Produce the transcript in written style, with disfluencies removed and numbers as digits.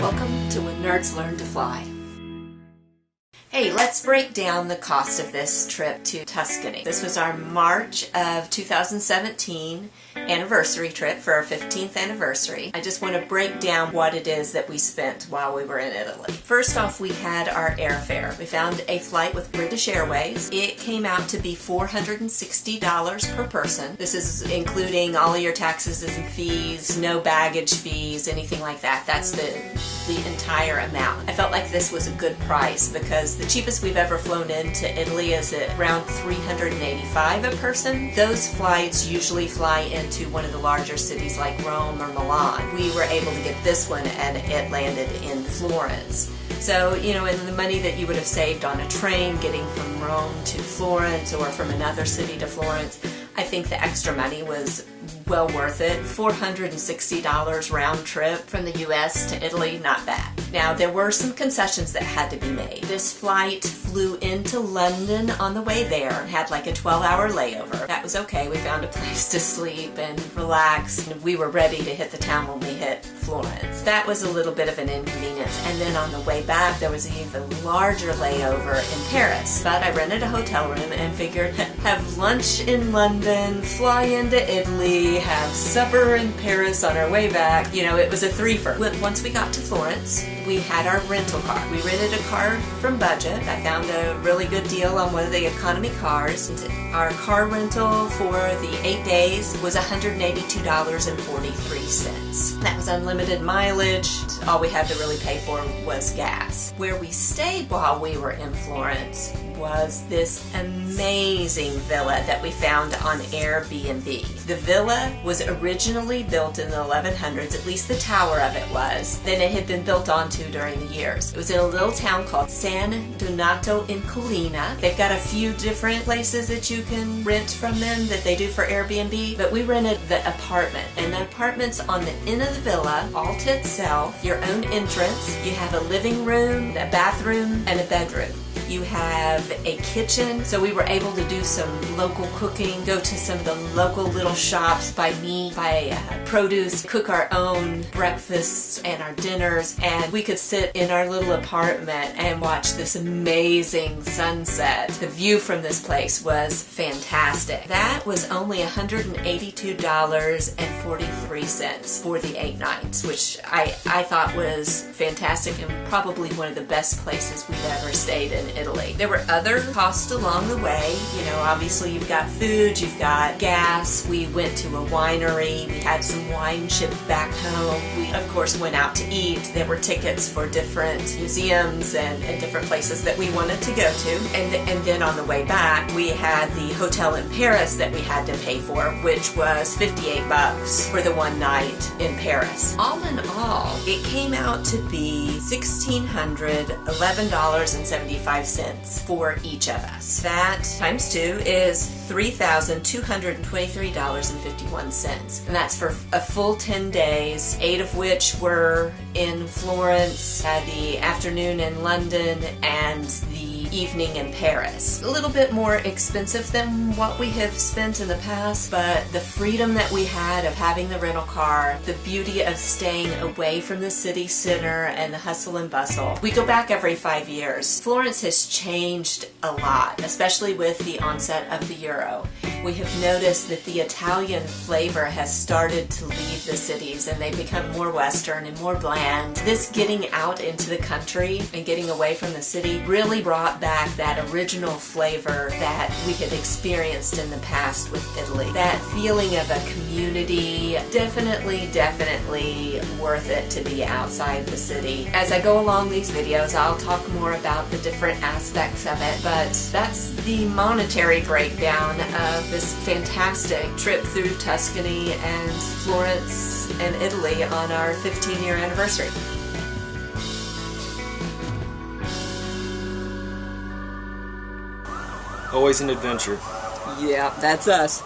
Welcome to When Nerds Learn to Fly. Hey, let's break down the cost of this trip to Tuscany. This was our March of 2017 anniversary trip for our 15th anniversary. I just want to break down what it is that we spent while we were in Italy. First off, we had our airfare. We found a flight with British Airways. It came out to be $460 per person. This is including all of your taxes and fees, no baggage fees, anything like that. That's the entire amount. I felt like this was a good price because the cheapest we've ever flown into Italy is at around $385 a person. Those flights usually fly into one of the larger cities like Rome or Milan. We were able to get this one and it landed in Florence. So, you know, and the money that you would have saved on a train getting from Rome to Florence or from another city to Florence, I think the extra money was well worth it. $460 round trip from the US to Italy, not bad. Now, there were some concessions that had to be made. This flight flew into London on the way there and had like a 12-hour layover. That was okay. We found a place to sleep and relax. And we were ready to hit the town when we hit Florence. That was a little bit of an inconvenience. And then on the way back, there was an even larger layover in Paris. But I rented a hotel room and figured have lunch in London, fly into Italy, have supper in Paris on our way back. You know, it was a threefer. Once we got to Florence, we had our rental car. We rented a car from Budget. I found a really good deal on one of the economy cars. Our car rental for the 8 days was $182.43. That was unlimited mileage. All we had to really pay for was gas. Where we stayed while we were in Florence was this amazing villa that we found on Airbnb. The villa was originally built in the 1100s, at least the tower of it was. Then it had been built onto during the years. It was in a little town called San Donato in Collina. They've got a few different places that you can rent from them that they do for Airbnb, but we rented the apartment. And the apartment's on the end of the villa, all to itself, your own entrance. You have a living room, a bathroom, and a bedroom. You have a kitchen, so we were able to do some local cooking, go to some of the local little shops, buy meat, buy produce, cook our own breakfasts and our dinners, and we could sit in our little apartment and watch this amazing sunset. The view from this place was fantastic. That was only $182.43 for the 8 nights, which I thought was fantastic and probably one of the best places we've ever stayed in Italy. There were other costs along the way. You know, obviously you've got food, you've got gas. We went to a winery. We had some wine shipped back home. We, of course, went out to eat. There were tickets for different museums and different places that we wanted to go to. And then on the way back, we had the hotel in Paris that we had to pay for, which was $58 for the one night in Paris. All in all, it came out to be $1,611.75 for each of us. That times 2 is $3,223.51. And that's for a full 10 days, 8 of which were in Florence, the afternoon in London, and the evening in Paris. A little bit more expensive than what we have spent in the past, but the freedom that we had of having the rental car, the beauty of staying away from the city center and the hustle and bustle. We go back every 5 years. Florence has changed a lot, especially with the onset of the Euro. We have noticed that the Italian flavor has started to leave the cities and they've become more Western and more bland. This getting out into the country and getting away from the city really brought back that original flavor that we had experienced in the past with Italy. That feeling of a community, definitely worth it to be outside the city. As I go along these videos, I'll talk more about the different aspects of it, but that's the monetary breakdown of this fantastic trip through Tuscany and Florence and Italy on our 15-year anniversary. Always an adventure. Yeah, that's us.